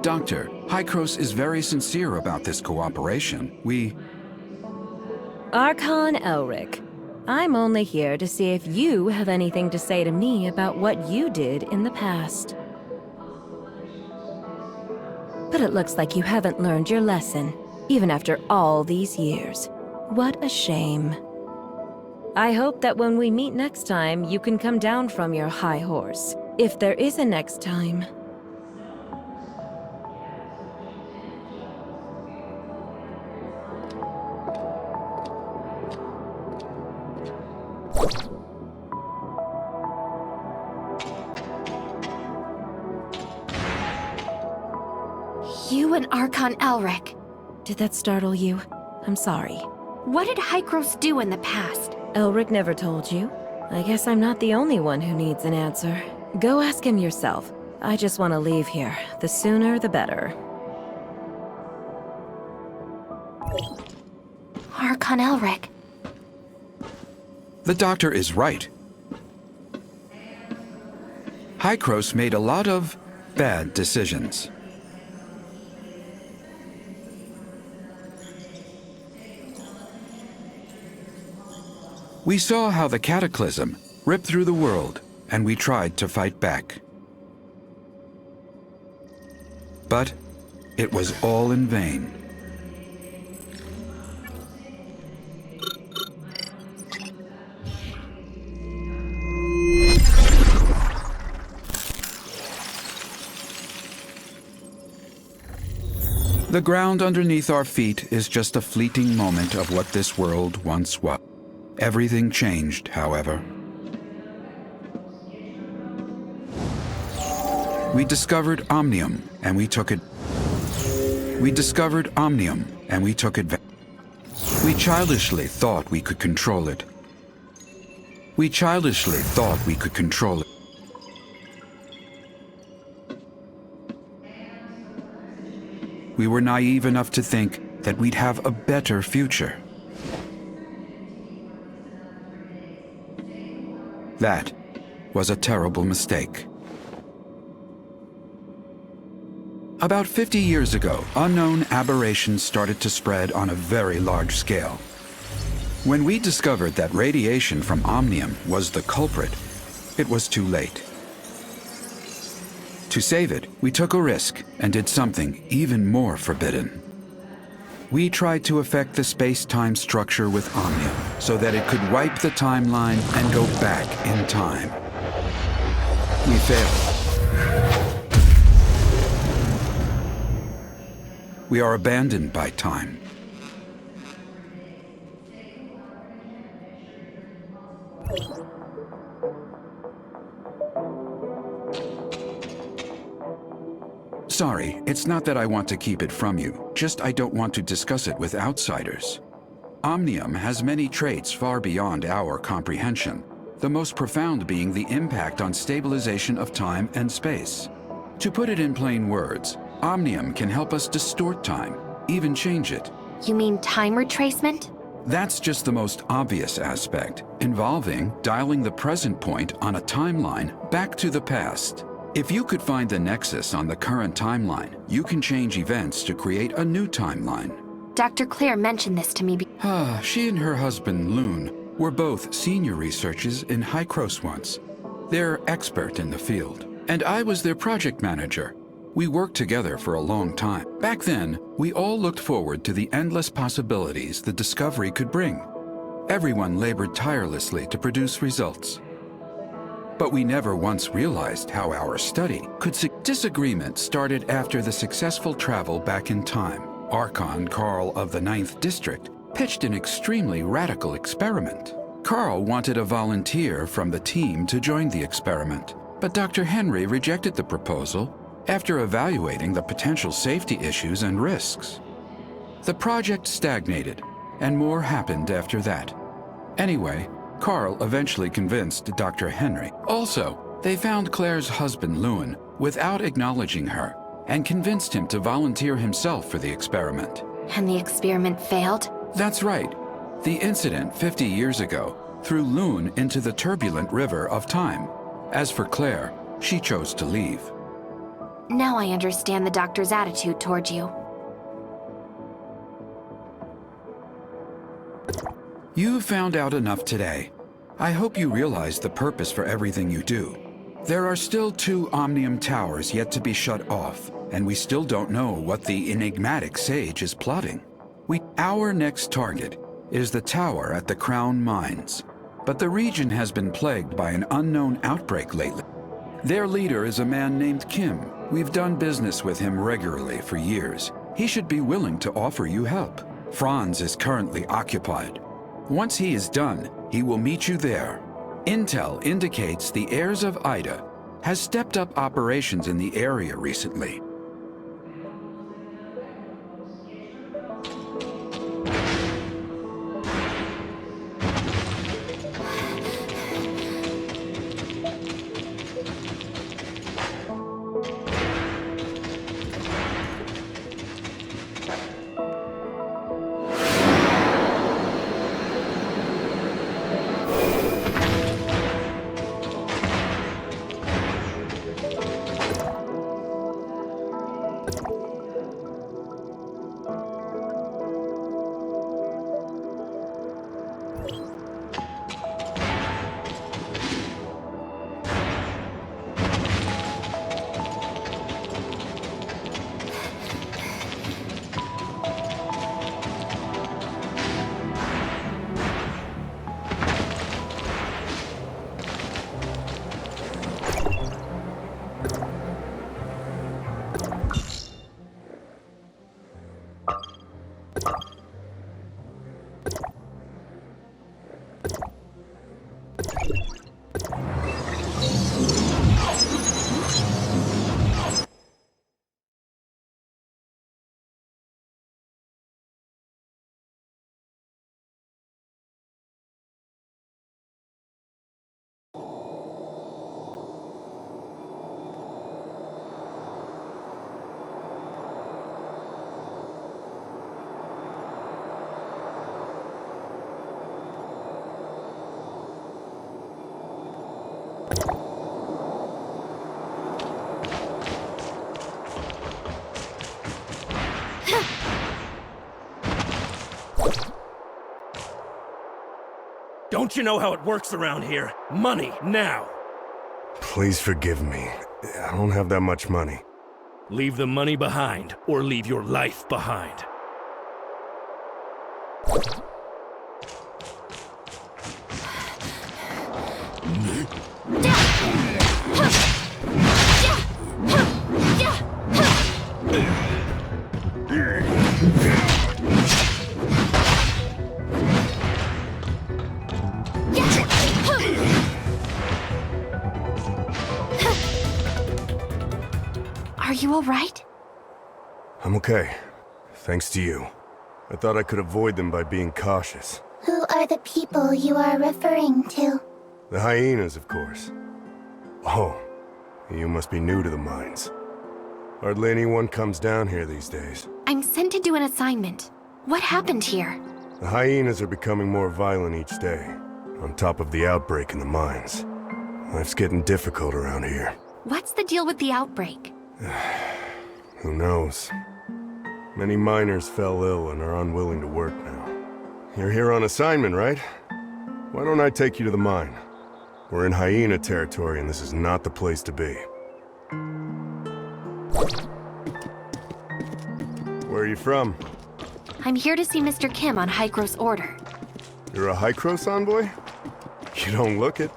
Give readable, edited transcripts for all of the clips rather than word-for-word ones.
Doctor, Hykros is very sincere about this cooperation. Archon Elric, I'm only here to see if you have anything to say to me about what you did in the past. But it looks like you haven't learned your lesson, even after all these years. What a shame. I hope that when we meet next time, you can come down from your high horse. If there is a next time. You and Archon Elric. Did that startle you? I'm sorry. What did Hykros do in the past? Elric never told you. I guess I'm not the only one who needs an answer. Go ask him yourself. I just want to leave here. The sooner, the better. Archon Elric. The doctor is right. Hykros made a lot of bad decisions. We saw how the cataclysm ripped through the world, and we tried to fight back. But it was all in vain. The ground underneath our feet is just a fleeting moment of what this world once was. Everything changed, however. We discovered Omnium, and we took it. We discovered Omnium, and we took advantage. We childishly thought we could control it. We childishly thought we could control it. We were naive enough to think that we'd have a better future. That was a terrible mistake. About 50 years ago, unknown aberrations started to spread on a very large scale. When we discovered that radiation from Omnium was the culprit, it was too late. To save it, we took a risk and did something even more forbidden. We tried to affect the space-time structure with Omnium so that it could wipe the timeline and go back in time. We failed. We are abandoned by time. Sorry, it's not that I want to keep it from you, just I don't want to discuss it with outsiders. Omnium has many traits far beyond our comprehension, the most profound being the impact on stabilization of time and space. To put it in plain words, Omnium can help us distort time, even change it. You mean time retracement? That's just the most obvious aspect, involving dialing the present point on a timeline back to the past. If you could find the nexus on the current timeline, you can change events to create a new timeline. Dr. Claire mentioned this to me. She and her husband, Loon, were both senior researchers in Hykros once. They're expert in the field, and I was their project manager. We worked together for a long time. Back then, we all looked forward to the endless possibilities the discovery could bring. Everyone labored tirelessly to produce results. But we never once realized how our study could disagreement started after the successful travel back in time. Archon Carl of the 9th District pitched an extremely radical experiment. Carl wanted a volunteer from the team to join the experiment, but Dr. Henry rejected the proposal after evaluating the potential safety issues and risks. The project stagnated, and more happened after that. Anyway, Carl eventually convinced Dr. Henry. Also, they found Claire's husband, Lewin, without acknowledging her, and convinced him to volunteer himself for the experiment. And the experiment failed? That's right. The incident 50 years ago threw Lewin into the turbulent river of time. As for Claire, she chose to leave. Now I understand the doctor's attitude toward you. You found out enough today. I hope you realize the purpose for everything you do. There are still 2 Omnium towers yet to be shut off, and we still don't know what the enigmatic sage is plotting. Our next target is the tower at the Crown Mines, but the region has been plagued by an unknown outbreak lately. Their leader is a man named Kim. We've done business with him regularly for years. He should be willing to offer you help. Franz is currently occupied. Once he is done, he will meet you there. Intel indicates the heirs of Ida has stepped up operations in the area recently. Don't you know how it works around here? Money, now! Please forgive me. I don't have that much money. Leave the money behind, or leave your life behind. Are you all right? I'm okay. Thanks to you. I thought I could avoid them by being cautious. Who are the people you are referring to? The hyenas, of course. Oh, you must be new to the mines. Hardly anyone comes down here these days. I'm sent to do an assignment. What happened here? The hyenas are becoming more violent each day, on top of the outbreak in the mines. Life's getting difficult around here. What's the deal with the outbreak? Who knows? Many miners fell ill and are unwilling to work now. You're here on assignment, right? Why don't I take you to the mine? We're in hyena territory and this is not the place to be. Where are you from? I'm here to see Mr. Kim on Hykros order. You're a Hykros envoy? You don't look it.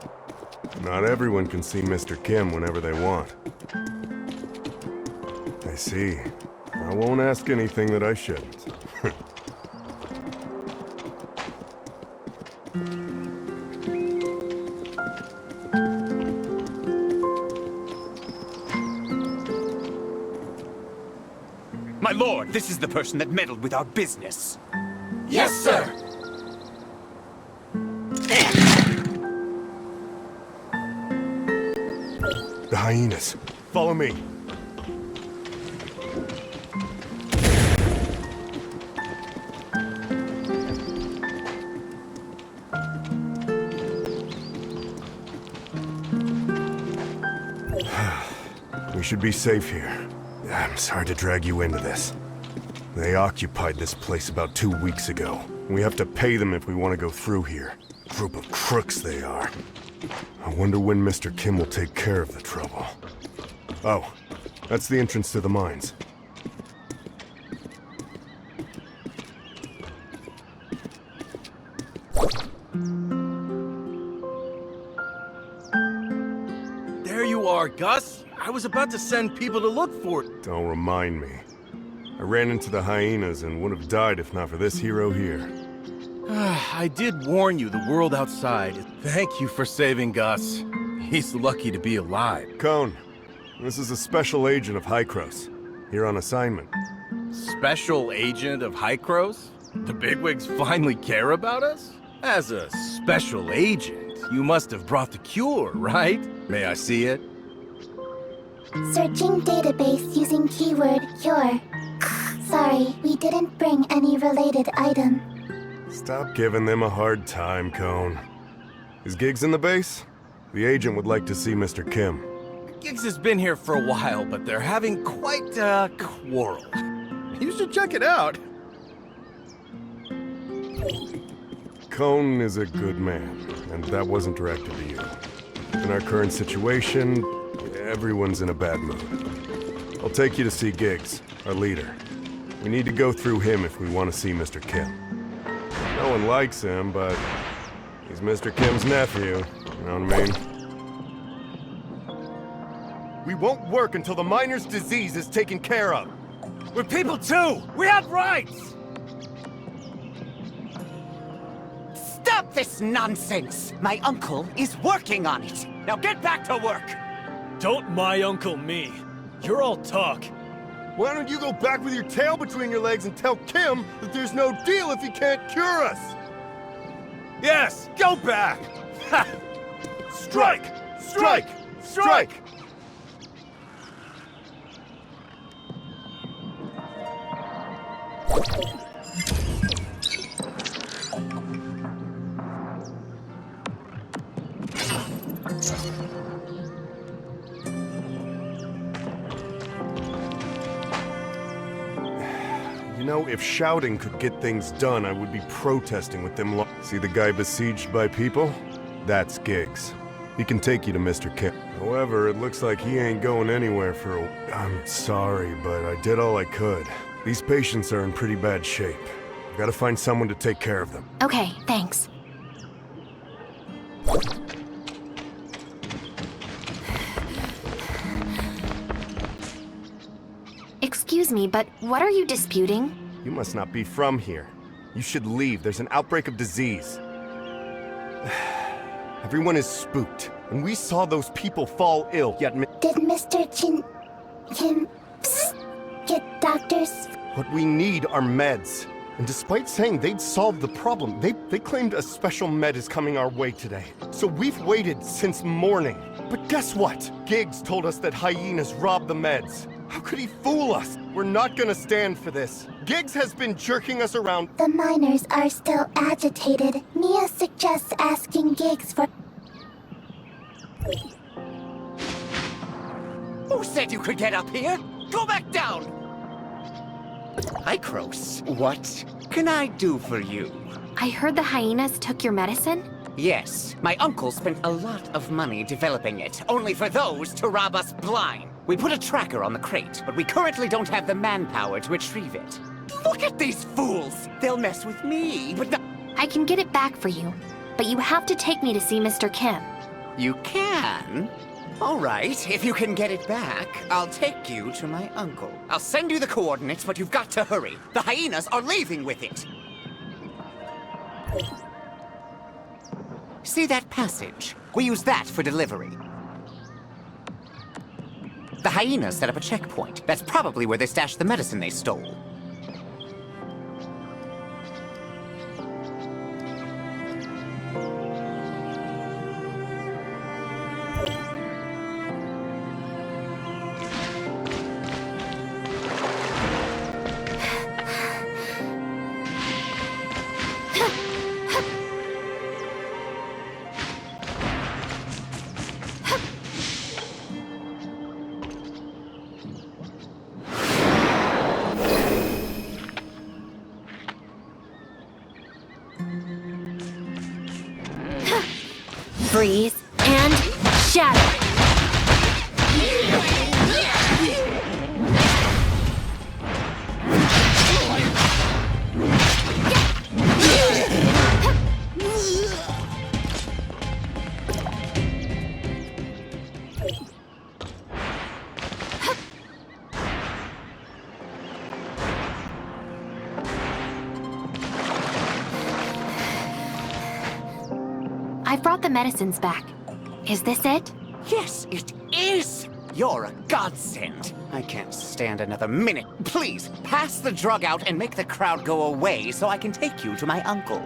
Not everyone can see Mr. Kim whenever they want. I see. I won't ask anything that I shouldn't. My lord, this is the person that meddled with our business. Yes, sir! The hyenas. Follow me. We should be safe here. I'm sorry to drag you into this. They occupied this place about 2 weeks ago. We have to pay them if we want to go through here. Group of crooks they are. I wonder when Mr. Kim will take care of the trouble. Oh, that's the entrance to the mines. There you are, Gus. I was about to send people to look for it. Don't remind me. I ran into the hyenas and would have died if not for this hero here. I did warn you, the world outside. Thank you for saving Gus. He's lucky to be alive. Cone, this is a special agent of Hykros, here on assignment. Special agent of Hykros? The bigwigs finally care about us? As a special agent, you must have brought the cure, right? May I see it? Searching database using keyword cure. Sorry, we didn't bring any related item. Stop giving them a hard time, Cone. Is Giggs in the base? The agent would like to see Mr. Kim. Giggs has been here for a while, but they're having quite a quarrel. You should check it out. Cone is a good man, and that wasn't directed to you. In our current situation, everyone's in a bad mood. I'll take you to see Giggs, our leader. We need to go through him if we want to see Mr. Kim. No one likes him, but he's Mr. Kim's nephew, you know what I mean? We won't work until the miner's disease is taken care of. We're people too! We have rights! Stop this nonsense! My uncle is working on it. Now get back to work! Don't my uncle me. You're all talk. Why don't you go back with your tail between your legs and tell Kim that there's no deal if he can't cure us? Yes, go back! Ha! Strike! Strike! Strike! You know, if shouting could get things done, I would be protesting with them. See the guy besieged by people? That's Giggs. He can take you to Mr. Kim. However, it looks like he ain't going anywhere for a... I'm sorry, but I did all I could. These patients are in pretty bad shape. I've got to find someone to take care of them. Okay, thanks. Excuse me, but what are you disputing? You must not be from here. You should leave. There's an outbreak of disease. Everyone is spooked, and we saw those people fall ill, yet Did Mr. Kim get doctors? what we need are meds. And despite saying they'd solve the problem, they claimed a special med is coming our way today. So we've waited since morning. But guess what? Giggs told us that hyenas robbed the meds. How could he fool us? We're not gonna stand for this. Giggs has been jerking us around. The miners are still agitated. Mia suggests asking Giggs for... Who said you could get up here? Go back down! Hykros, what can I do for you? I heard the hyenas took your medicine? Yes, my uncle spent a lot of money developing it, only for those to rob us blind. We put a tracker on the crate, but we currently don't have the manpower to retrieve it. Look at these fools! They'll mess with me, but not... I can get it back for you, but you have to take me to see Mr. Kim. You can? All right, if you can get it back, I'll take you to my uncle. I'll send you the coordinates, but you've got to hurry. The hyenas are leaving with it. See that passage? We use that for delivery. The hyenas set up a checkpoint. That's probably where they stashed the medicine they stole. Freeze and shatter. I've brought the medicines back. Is this it? Yes, it is! You're a godsend. I can't stand another minute. Please, pass the drug out and make the crowd go away so I can take you to my uncle.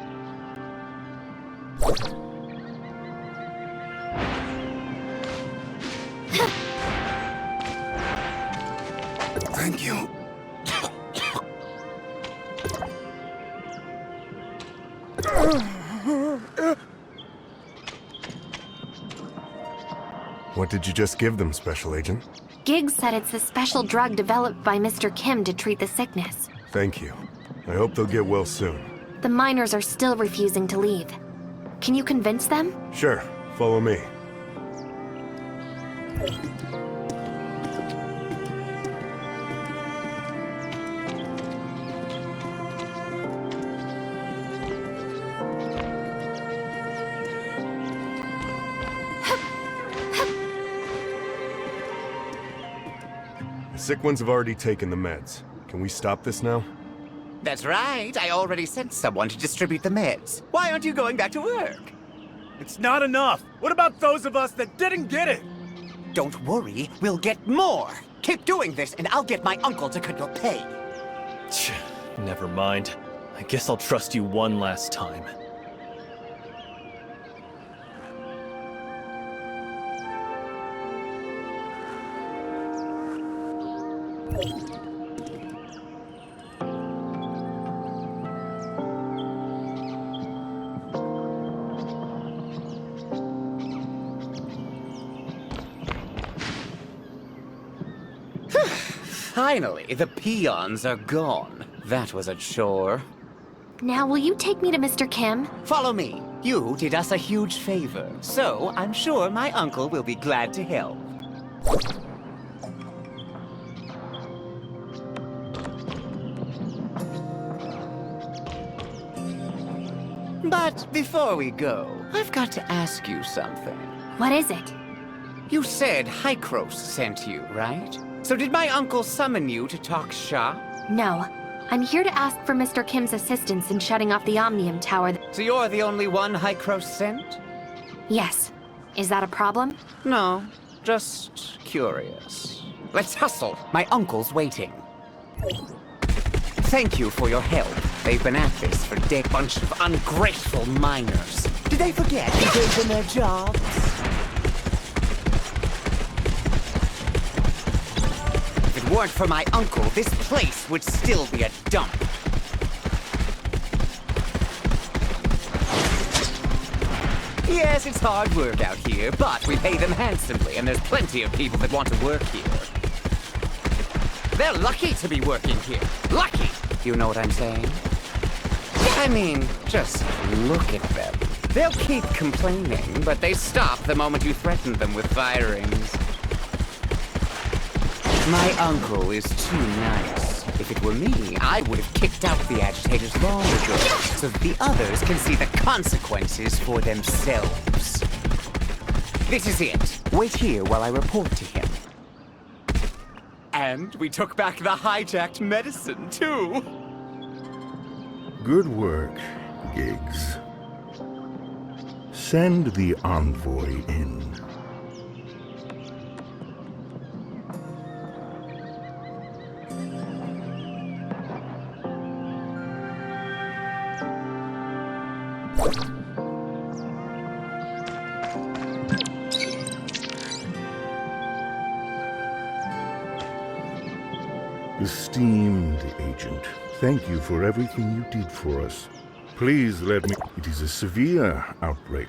Thank you. What did you just give them, Special Agent? Giggs said it's a special drug developed by Mr. Kim to treat the sickness. Thank you. I hope they'll get well soon. The miners are still refusing to leave. Can you convince them? Sure, follow me. The sick ones have already taken the meds. Can we stop this now? That's right. I already sent someone to distribute the meds. Why aren't you going back to work? It's not enough. What about those of us that didn't get it? Don't worry, we'll get more. Keep doing this and I'll get my uncle to cut your pay. Never mind. I guess I'll trust you one last time. Finally, the peons are gone. That was a chore. Now, will you take me to Mr. Kim? Follow me. You did us a huge favor, so I'm sure my uncle will be glad to help. But before we go, I've got to ask you something. What is it? You said Hykros sent you, right? So did my uncle summon you to talk shop? No. I'm here to ask for Mr. Kim's assistance in shutting off the Omnium Tower. So you're the only one Hykros sent? Yes. Is that a problem? No, just curious. Let's hustle. My uncle's waiting. Thank you for your help. They've been at this for a bunch of ungrateful miners. Did they forget you gave them their jobs? If it weren't for my uncle, this place would still be a dump. Yes, it's hard work out here, but we pay them handsomely, and there's plenty of people that want to work here. They're lucky to be working here. Lucky! You know what I'm saying? I mean, just look at them. They'll keep complaining, but they stop the moment you threaten them with firings. My uncle is too nice. If it were me, I would have kicked out the agitators long ago, so that the others can see the consequences for themselves. This is it. Wait here while I report to him. And we took back the hijacked medicine, too. Good work, Giggs. Send the envoy in. Esteemed agent, thank you for everything you did for us. Please let me... It is a severe outbreak.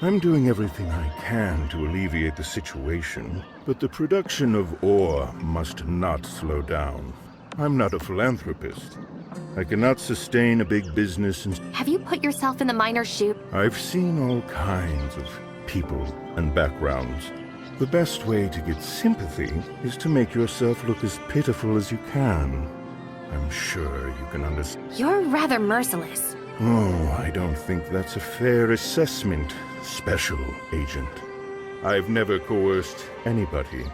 I'm doing everything I can to alleviate the situation, but the production of ore must not slow down. I'm not a philanthropist. I cannot sustain a big business and Have you put yourself in the miner's shoe? I've seen all kinds of people and backgrounds. The best way to get sympathy is to make yourself look as pitiful as you can. I'm sure you can understand. You're rather merciless. Oh, I don't think that's a fair assessment, Special Agent. I've never coerced anybody.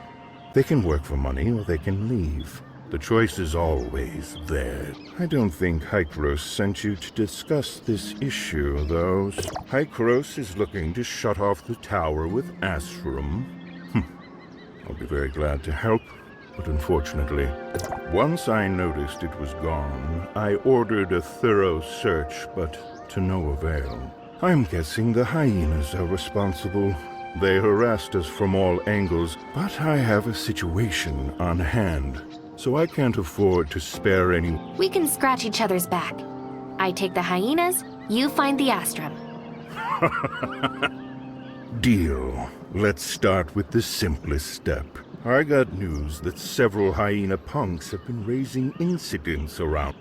They can work for money or they can leave. The choice is always theirs. I don't think Hykros sent you to discuss this issue, though. Hykros is looking to shut off the tower with Ashram. I'll be very glad to help, but unfortunately, once I noticed it was gone, I ordered a thorough search, but to no avail. I'm guessing the hyenas are responsible. They harassed us from all angles, but I have a situation on hand, so I can't afford to spare any. We can scratch each other's back. I take the hyenas, you find the Astrum. Deal. Let's start with the simplest step. I got news that several hyena punks have been raising incidents around.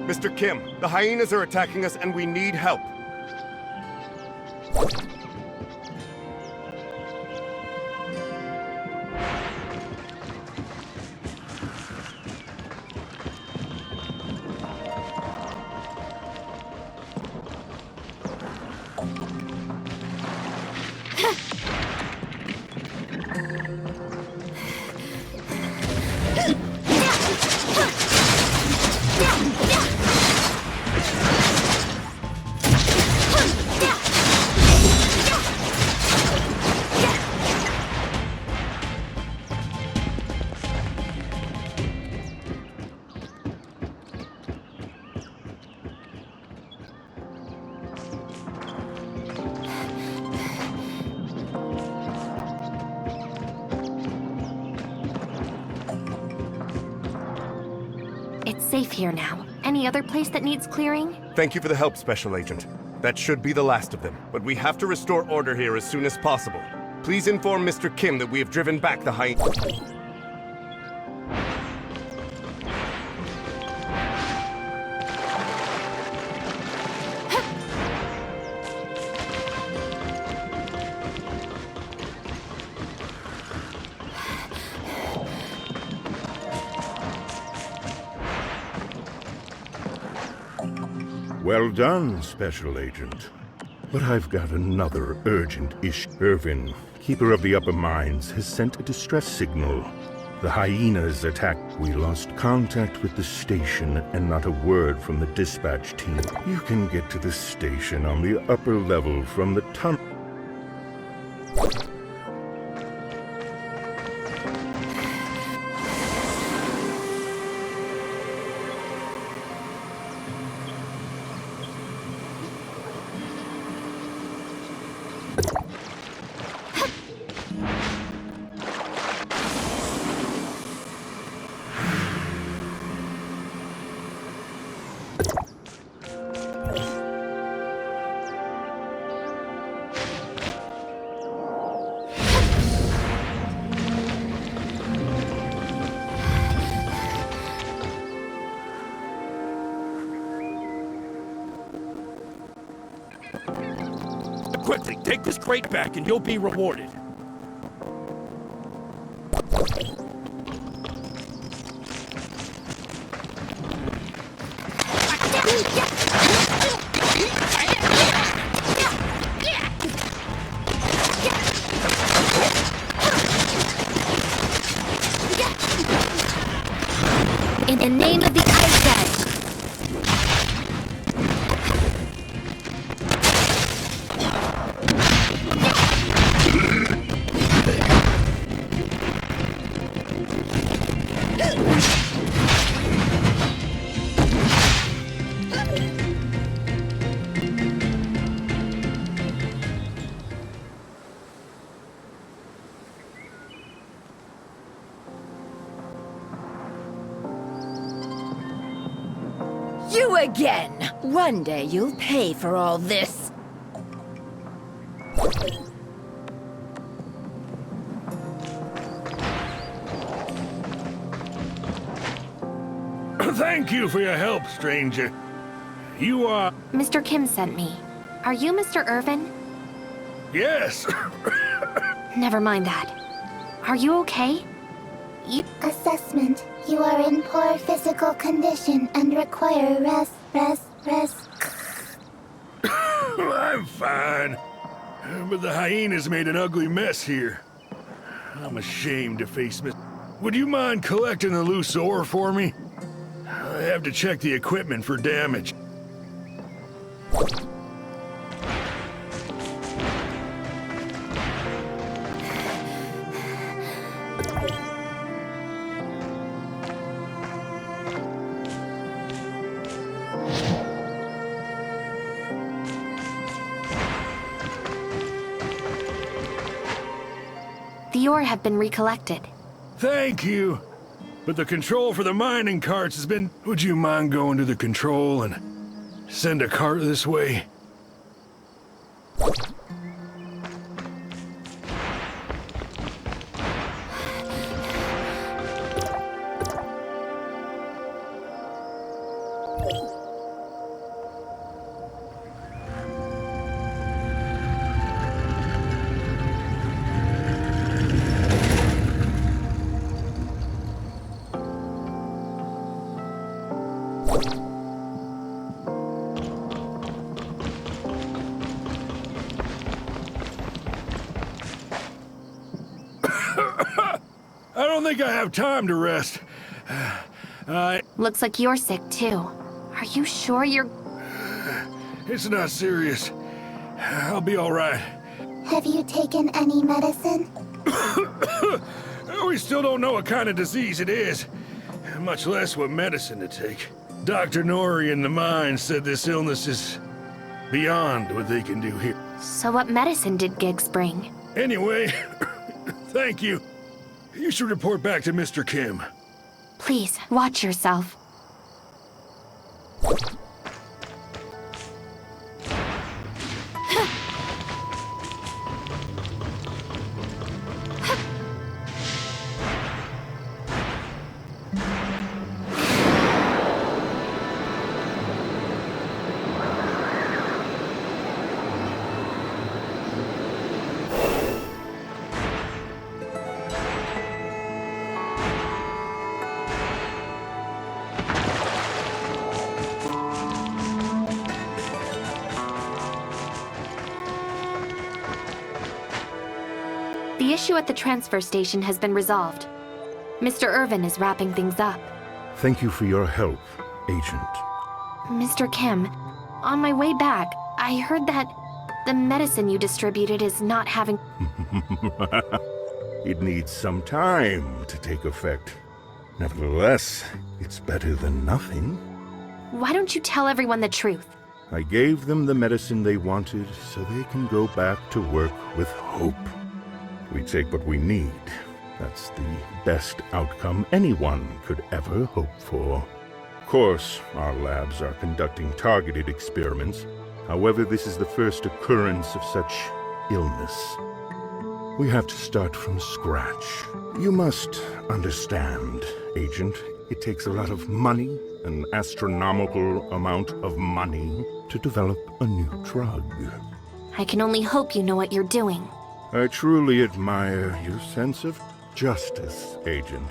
Mr. Kim, the hyenas are attacking us and we need help. It's safe here now. Any other place that needs clearing? Thank you for the help, Special Agent. That should be the last of them, but we have to restore order here as soon as possible. Please inform Mr. Kim that we have driven back the hyenas. Well done, Special Agent. But I've got another urgent issue. Irvin, Keeper of the Upper Mines, has sent a distress signal. The hyenas attacked. We lost contact with the station and not a word from the dispatch team. You can get to the station on the upper level from the tunnel. Quickly, take this crate back and you'll be rewarded. In the name of the Ice God. You again! One day you'll pay for all this. Thank you for your help, stranger. You are... Mr. Kim sent me. Are you Mr. Irvin? Yes. Never mind that. Are you okay? Assessment. You are in poor physical condition and require rest. I'm fine. But the hyenas made an ugly mess here. I'm ashamed to face Miss... Would you mind collecting the loose ore for me? I have to check the equipment for damage. The ore have been recollected. Thank you. But the control for the mining carts has been... Would you mind going to the control and send a cart this way? I don't think I have time to rest. Looks like you're sick too. Are you sure you're... It's not serious. I'll be all right. Have you taken any medicine? We still don't know what kind of disease it is, much less what medicine to take. Dr. Nori in the mine said this illness is beyond what they can do here. So what medicine did Giggs bring? Anyway, thank you. You should report back to Mr. Kim. Please, watch yourself. The issue at the transfer station has been resolved. Mr. Irvin is wrapping things up. Thank you for your help, Agent. Mr. Kim, on my way back, I heard that the medicine you distributed is not having... It needs some time to take effect. Nevertheless, it's better than nothing. Why don't you tell everyone the truth? I gave them the medicine they wanted so they can go back to work with hope. We take what we need. That's the best outcome anyone could ever hope for. Of course, our labs are conducting targeted experiments. However, this is the first occurrence of such illness. We have to start from scratch. You must understand, Agent. It takes a lot of money, an astronomical amount of money, to develop a new drug. I can only hope you know what you're doing. I truly admire your sense of justice, Agent.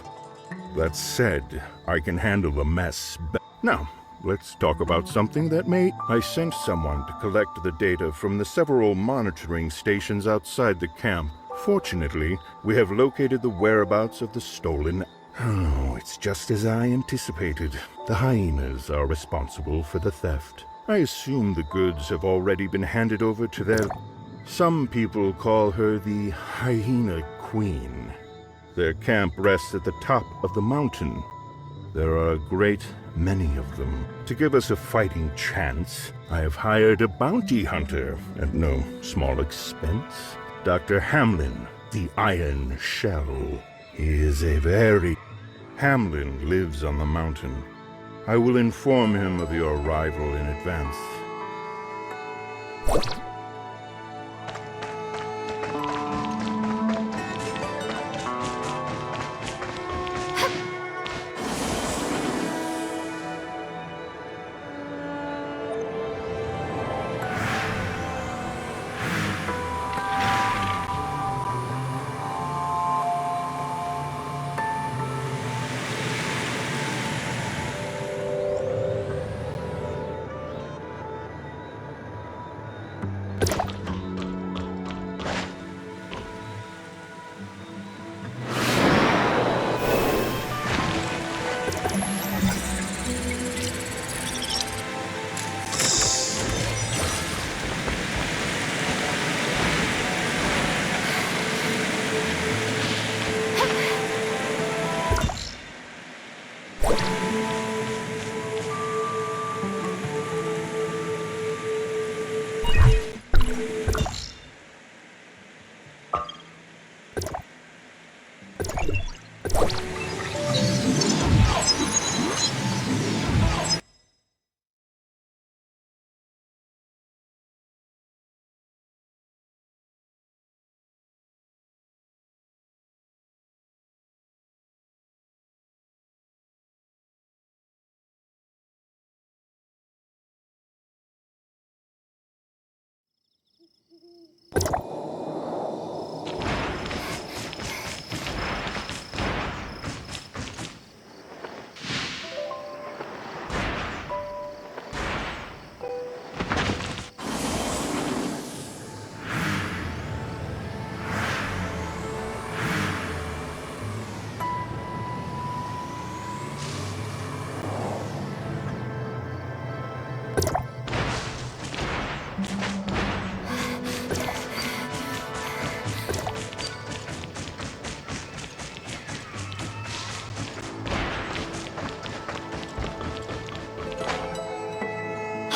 That said, I can handle the mess Now, let's talk about something that may... I sent someone to collect the data from the several monitoring stations outside the camp. Fortunately, we have located the whereabouts of the stolen... Oh, it's just as I anticipated. The hyenas are responsible for the theft. I assume the goods have already been handed over to their... Some people call her the Hyena Queen. Their camp rests at the top of the mountain. There are a great many of them. To give us a fighting chance, I have hired a bounty hunter at no small expense. Dr. Hamlin, the Iron Shell. He is a very... Hamlin lives on the mountain. I will inform him of your arrival in advance.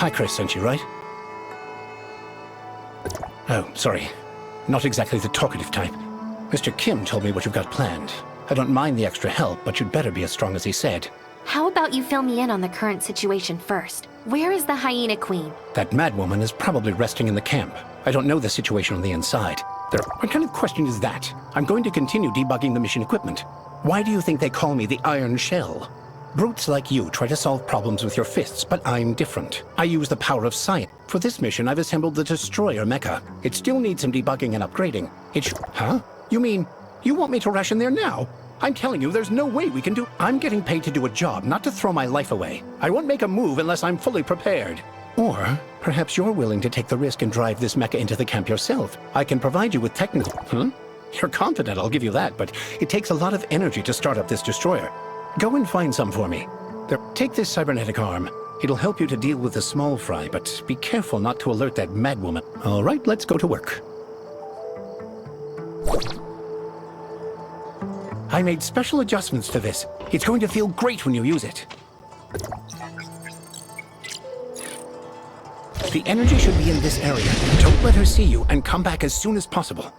Hi, Chris sent you, right? Oh, sorry. Not exactly the talkative type. Mr. Kim told me what you've got planned. I don't mind the extra help, but you'd better be as strong as he said. How about you fill me in on the current situation first? Where is the Hyena Queen? That madwoman is probably resting in the camp. I don't know the situation on the inside. What kind of question is that? I'm going to continue debugging the mission equipment. Why do you think they call me the Iron Shell? Brutes like you try to solve problems with your fists, but I'm different. I use the power of science. For this mission, I've assembled the Destroyer mecha. It still needs some debugging and upgrading. Huh? You mean, you want me to rush in there now? I'm telling you, there's no way we can do... I'm getting paid to do a job, not to throw my life away. I won't make a move unless I'm fully prepared. Or, perhaps you're willing to take the risk and drive this mecha into the camp yourself. I can provide you with technical... Huh? You're confident, I'll give you that, but it takes a lot of energy to start up this destroyer. Go and find some for me. Take this cybernetic arm. It'll help you to deal with the small fry, but be careful not to alert that madwoman. All right, let's go to work. I made special adjustments to this. It's going to feel great when you use it. The energy should be in this area. Don't let her see you, and come back as soon as possible.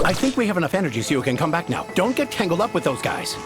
I think we have enough energy so you can come back now. Don't get tangled up with those guys.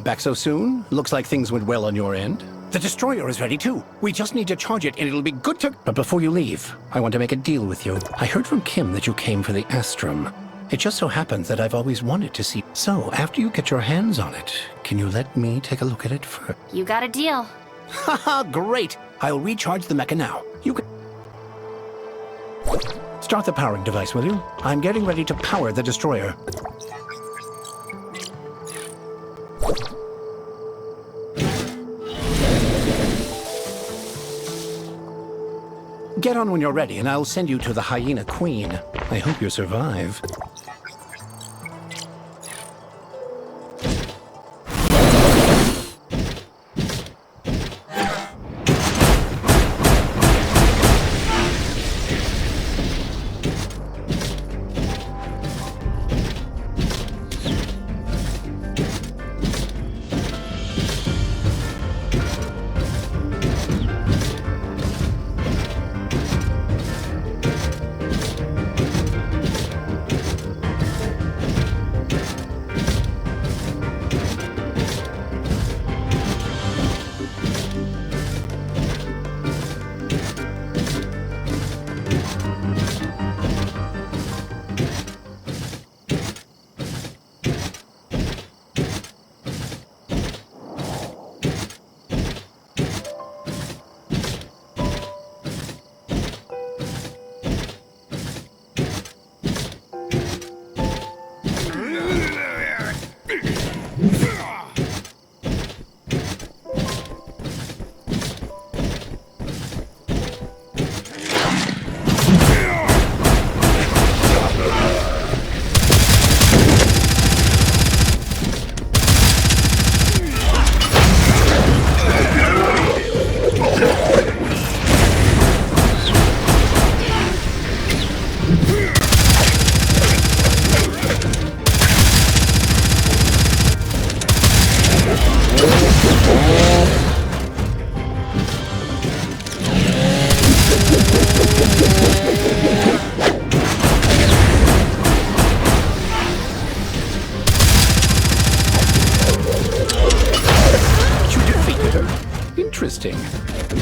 Back so soon? Looks like things went well on your end. The destroyer is ready too. We just need to charge it and it'll be good to... But before you leave, I want to make a deal with you. I heard from Kim that you came for the Astrum. It just so happens that I've always wanted to see... So, after you get your hands on it, can you let me take a look at it first? You got a deal. Haha, great! I'll recharge the mecha now. You can... Start the powering device, will you? I'm getting ready to power the destroyer. Get on when you're ready, and I'll send you to the Hyena Queen. I hope you survive. Interesting.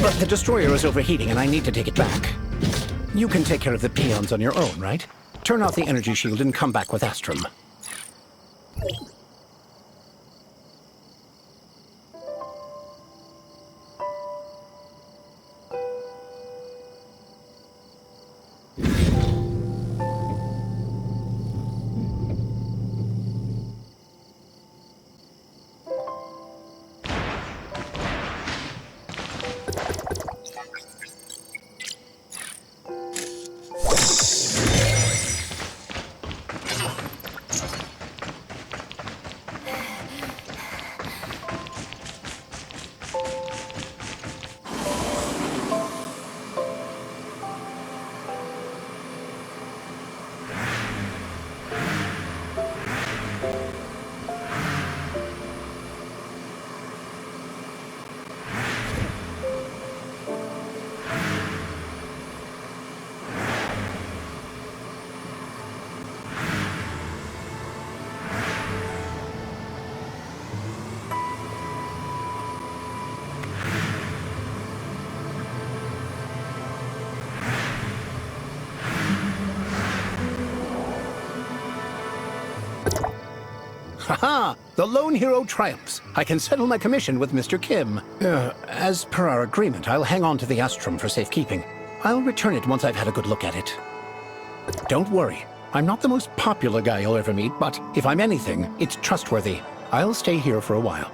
But the destroyer is overheating and I need to take it back. You can take care of the peons on your own, right? Turn off the energy shield and come back with Astrum. Haha! The lone hero triumphs. I can settle my commission with Mr. Kim. As per our agreement, I'll hang on to the Astrum for safekeeping. I'll return it once I've had a good look at it. Don't worry. I'm not the most popular guy you'll ever meet, but if I'm anything, it's trustworthy. I'll stay here for a while.